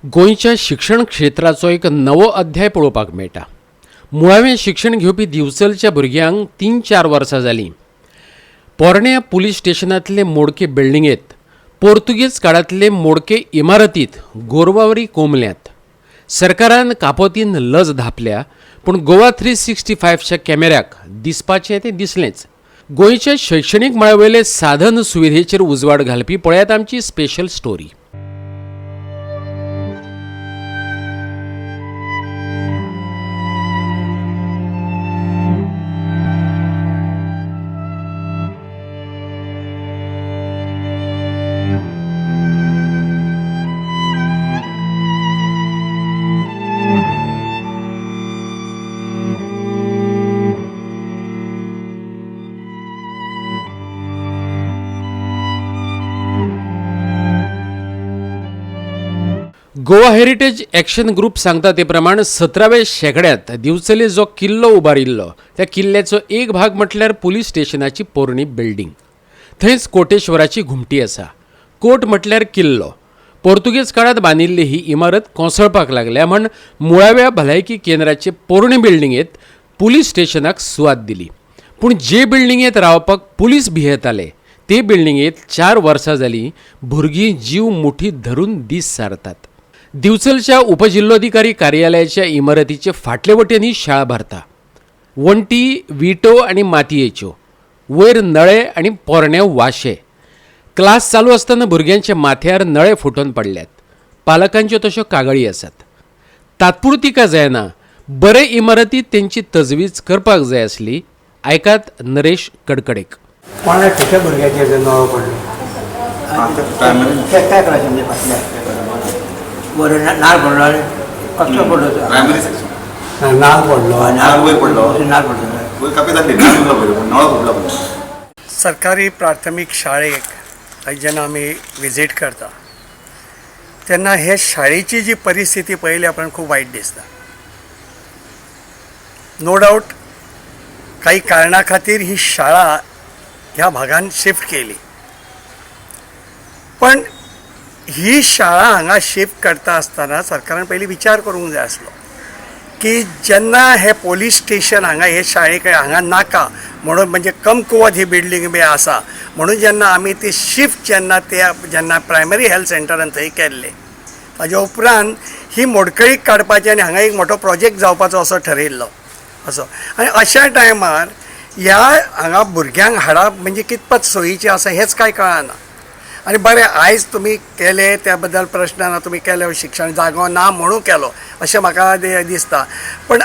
गोंयच्या शिक्षण क्षेत्राचो एक नवो अध्याय पळोवपाक मेळटा। मुळावें शिक्षण घेवपी दिवचलच्या भुरग्यांक 3-4 वर्सां जालीं। पोरण्या पुलीस स्टेशनांतले मोडके बिल्डिंगेंत पोर्तुगेज काळांतले मोडके इमारतींत गोरवावरी कोंबल्यांत। सरकारान कापोतीन लज धापल्या, पूण गोवा 365च्या कॅमेऱ्याक दिसपाचें तें दिसलेंच। गोंयच्या शैक्षणीक मळावेले साधन सुविधेचेर उजवाड घालपी पळयात आमची special story. Goa heritage action group सांगता ते प्रमाण 17व्या शेंकड्यांत दिवचले जो किल्लो उबारिल्लो त्या किल्ल्याचो एक भाग म्हटल्यार पुलीस स्टेशनाची पोरणी बिल्डिंग। थंयच कोटेश्वराची घुमटी आसा। कोट म्हटल्यार किल्लो। पोर्तुगेज काळांत बांदिल्ली ही इमारत कोसळपाक लागल्या म्हण मुळाव्या भलायकी केंद्राचे पोरणे बिल्डिंगेत पुलीस स्टेशनाक सुवात दिली। पूण जे बिल्डिंगेत रावपाक पुलीस भियेताले ते बिल्डिंगेत 4 वर्सां जालीं भुरगीं जीव मुठीत धरून दीस सारतात। दिवचलच्या उपजिल्लोधिकारी कार्यालयाच्या इमारतीचे फाटले वटेन ही शाळा भरता। वण्टी विटो आनी मातयेच्यो, वयर नळे आनी पोरणे वाशे। क्लास चालू आसतना भुरग्यांच्या माथ्यार नळे फुटोवन पडल्यात। पालकांच्यो तश्यो कागळी आसात। तात्पुरती का जायना, बरे इमारतीत तेंची तजवीज करपाक जाय आसली। आयकात नरेश कडकडेक। कोणा खंयच्या भुरग्याचेर नवो पडलो? काय क्लासीमध्ये फाटल्या बरं नाल पडलो आनी कसलो पडलो तो? प्रायमरी सेक्शन नाल पडलो नाल वयर पडलो नाल पडलो वयर कापी जातली नाल उरलो पडलो पूण नळो फुटलो पडलो। सरकारी प्राथमीक शाळेक जेन्ना आमी विजीट करता तेन्ना हे शाळेची जी परिस्थिती पळयली आपण खूब वायट दिसता। नो डावट काही कारणां खातीर ही शाळा ह्या भागान शिफ्ट केली, पण ही शाळा हांगा शिफ्ट करता आसतना सरकारान पयलीं विचार करूंक जाय आसलो की जेन्ना हे पोलीस स्टेशन हांगा हे शाळेक हांगा नाका म्हणून म्हणजे कमकुवत ही बिल्डींग बी आसा म्हणून जेन्ना आमी ती शिफ्ट जेन्ना प्रायमरी हेल्थ सेंटरान थंय केल्ले ताज्या उपरांत ही मोडकळीक काडपाची आनी हांगा एक मोठो प्रोजेक्ट जावपाचो असो ठरयल्लो असो। आनी अशा टायमार ह्या हांगा भुरग्यांक हाडप म्हणजे कितपत सोयीचें आसा हेंच कांय कळना। आनी बरें आयज तुमी केले त्या बद्दल प्रश्न ना, तुमी केले शिक्षण जागो ना म्हणून केलो अशें म्हाका दिसता, पण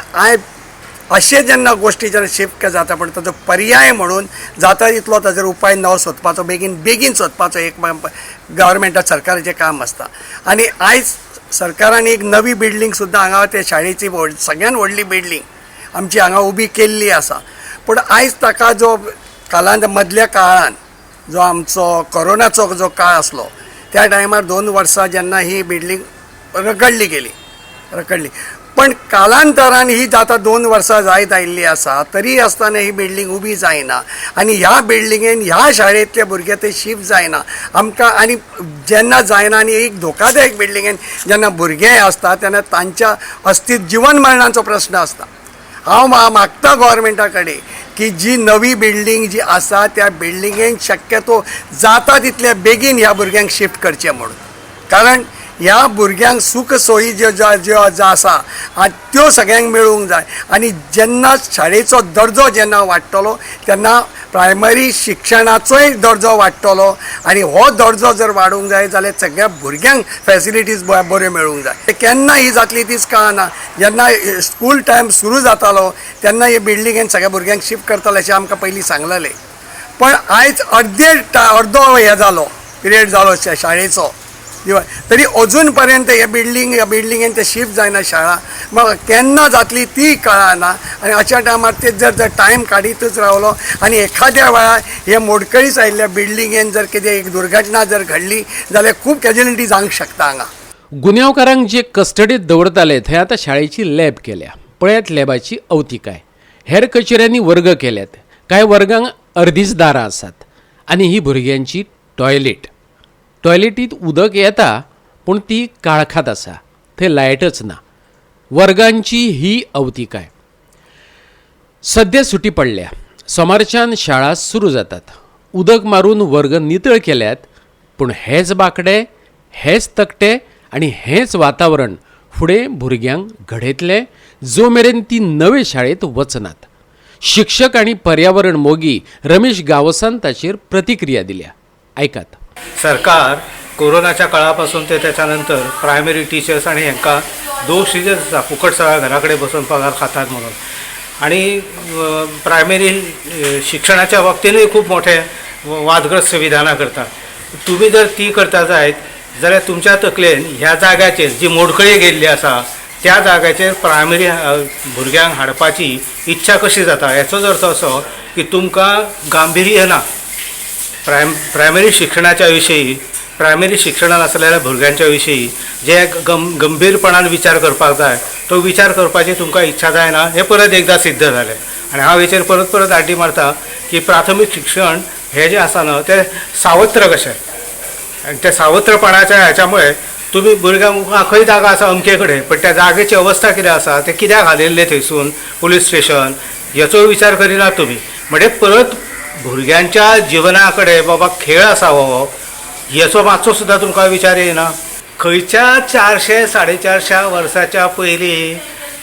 अशें जेन्ना गोश्टी जेन्ना शिफ्ट जाता पण ताजो पर्याय म्हणून जाता तितलो ताचेर उपाय नवो सोदपाचो बेगीन सोदपाचो एक गव्हर्मेंटा सरकाराचें काम आसता। आनी आयज सरकारान एक नवी बिल्डींग सुद्दां हांगा त्या शाळेची सगळ्यान व्हडली बिल्डींग आमची हांगा उबी केल्ली आसा, पूण आयज ताका जो कालांत मदल्या काळान जो आमचो कोरोनाचो जो काळ आसलो त्या टायमार 2 वर्सां जेन्ना ही बिल्डींग रखडली पण कालांतरान ही जाता 2 वर्सां जायत आयिल्ली आसा तरी आसतना ही बिल्डींग उबी जायना आनी ह्या बिल्डिंगेन ह्या शाळेंतले भुरगे ते शिफ्ट जायना आमकां। आनी जेन्ना जायना आनी एक धोकादायक बिल्डिंगेन जेन्ना भुरगे आसता तेन्ना तांच्या अस्तित्व जीवन मरणाचो प्रश्न आसता। हांव मागता गव्हर्मेंटा कडेन की जी नवी बिल्डींग जी आसा त्या बिल्डिंगेन शक्यतो जाता तितल्या बेगीन ह्या भुरग्यांक शिफ्ट करचें म्हणून, कारण ह्या भुरग्यांक सूख सोयी ज्यो आसा त्यो सगळ्यांक मेळूंक जाय। आनी जेन्ना शाळेचो दर्जो जेन्ना वाडटलो तेन्ना प्रायमरी शिक्षणाचोय दर्जो वाडटलो आनी हो दर्जो जर वाडूंक जाय जाल्यार सगळ्या भुरग्यांक फॅसिलिटीज बऱ्यो मेळूंक जाय। केन्ना ही जातली तीच कळना। जेन्ना स्कूल टायम सुरू जातालो तेन्ना हे बिल्डिंगेन सगळ्या भुरग्यांक शिफ्ट करतले अशें आमकां पयलीं सांगलेलें, पण आयज अर्दो हे जालो पिरियड जालो शाळेचो तरी अजून पर्यंत ह्या बिल्डिंगेन ते शिफ्ट जायना शाळा। मग केन्ना जातली ती कळना आनी अशा टायमार ते जर टायम काडीतच रावलो आनी एखाद्या वेळार हे मोडकळीस आयिल्ल्या बिल्डिंगेन जर कितें एक दुर्घटना जर घडली जाल्यार खूब कॅज्युलिटी जावंक शकता हांगा। गुन्यांवकारांक जे कस्टडीत दवरताले थंय आतां शाळेची लॅब केल्या। पळयात लॅबाची अवतिकाय। हेर कचेऱ्यांनी वर्ग केल्यात, कांय वर्गांक अर्दीच दारां आसात आनी ही भुरग्यांची टॉयलेट। टॉयलेटीत उदक येता पूण ती काळखात आसा, थंय लायटच ना. वर्गांची ही अवतिकाय. सद्या सुटी पडल्या. सोमारच्यान शाळा सुरू जातात. उदक मारून वर्ग नितळ केल्यात, पूण हेच बांकडे, हेच तकटे आनी हेच वातावरण फुडें भुरग्यांक घडयतले जो मेरेन ती नवे शाळेंत वचनात. शिक्षक आनी पर्यावरण मोगी रमेश गावसान ताचेर प्रतिक्रिया दिल्या. ऐकात. सरकार कोरोनाच्या काळापासून ते त्याच्यानंतर प्रायमरी टीचर्स आणि ह्यांका दोष दिलेच आसा फुकट सगळ्या घराकडे बसून पगार खातात म्हणून. आणि प्रायमरी शिक्षणाच्या बाबतीनूय खूप मोठे वादग्रस्त विधानां करतात. तुम्ही जर ती करता जायत जाल्यार तुमच्या तकलेन ह्या जाग्याचेर जी मोडकळी गेल्ली आसा त्या जाग्याचेर प्रायमरी भुरग्यांक हाडपाची इच्छा कशी जाता हेचोच अर्थ असो की तुमकां गांभिर्य ना प्रायमरी शिक्षणाच्या विशयी, प्रायमरी शिक्षणान आसलेल्या भुरग्यांच्या विशयी जे गंभीरपणान विचार करपाक जाय तो विचार करपाची तुमकां इच्छा जायना हें परत एकदां सिद्ध जालें. आनी हांव हेचेर परत परत आड्डी मारता की प्राथमीक शिक्षण हें जें आसा न्हय तें सावत्र कशें, आनी त्या सावत्रपणाच्या हाच्यामुळे तुम्ही भुरग्यांक खंय जागा आसा अमके कडेन पण त्या जागेची अवस्था कितें आसा ते कित्याक घालिल्ले थंयसून पुलीस स्टेशन हेचो विचार करिनात तुमी. म्हणजे परत भुरग्यांच्या जिवना कडेन बाबा खेळ आसा हो हेचो मातसो सुद्दां तुमकां विचार येना. खंयच्या 400-450 वर्साच्या पयलीं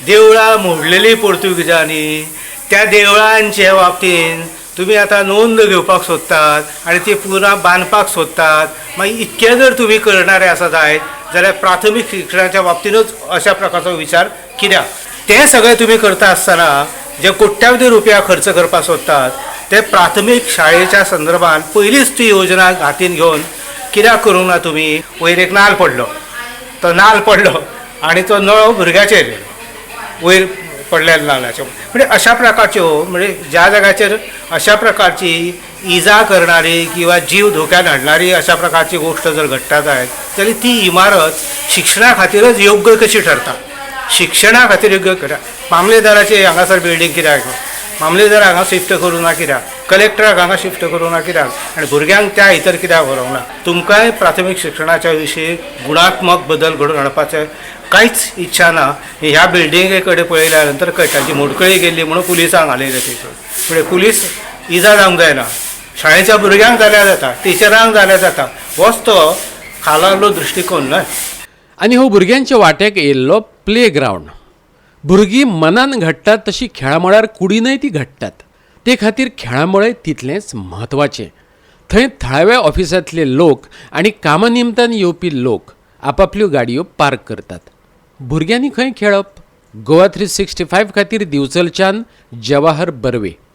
देवळां मोडलेलीं पोर्तुगीजांनी त्या देवळांचे बाबतीन तुम्ही आता नोंद घेवपाक सोदतात आनी ती पुन्हा बांदपाक सोदतात. मागीर इतकें जर तुम्ही करणारे आसा जायत जाल्यार प्राथमीक शिक्षणाच्या बाबतीनूच अशा प्रकारचो विचार कित्याक? तें सगळें तुम्ही करता आसतना जे कोट्यावधी रुपया खर्च करपाक सोदतात ते प्राथमीक शाळेच्या संदर्भात पयलींच ती योजना हातीन घेवन कित्याक करूंक ना तुमी? वयर एक नाल्ल पडलो, तो नाल्ल पडलो आनी तो नळो भुरग्याचेर वयर पडलेल्या नाल्लाच्यो. म्हणजे अशा प्रकारच्यो म्हणजे ज्या जाग्याचेर अशा प्रकारची इजा करणारी किंवा जीव धोक्यात हाडणारी अशा प्रकारची गोष्ट जर घडटा जायत जाल्यार ती इमारत शिक्षणा खातीरच योग्य कशी ठरता. शिक्षणा खातीर योग्य कित्याक? मामलेदाराची हांगासर बिल्डींग कित्याक? मामलेदार हांगा शिफ्ट करूं ना कित्याक? कलेक्टराक हांगा शिफ्ट करूं ना कित्याक? आनी भुरग्यांक त्या इतर कित्याक व्हरूंक ना? तुमकांय प्राथमीक शिक्षणाच्या विशीं गुणात्मक बदल घडोवन हाडपाचें कांयच इच्छा ना. ह्या बिल्डिंगे कडेन पळयल्या नंतर कळटा जी मोडकळी गेल्ली म्हणून पुलिसांक घालयले थंयसर. म्हणजे पुलीस इजा जावंक जायना. शाळेच्या भुरग्यांक जाल्यार जाता, टिचरांक जाल्यार जाता. होच तो खालावलो दृश्टिकोन न्हय. आनी हो भुरग्यांच्या वाट्याक येयल्लो प्ले ग्रावंड. भुरगीं मनान घडटात तशी खेळामळार कुडीनय ती घडटात. ते खातीर खेळामळे तितलेंच म्हत्वाचें. थंय थळाव्या ऑफिसांतले लोक आनी कामा निमतान येवपी लोक आपापल्यो गाडयो पार्क करतात. भुरग्यांनी खंय खेळप? गोवा 365 खातीर दिवचलच्यान जवाहर बर्वे.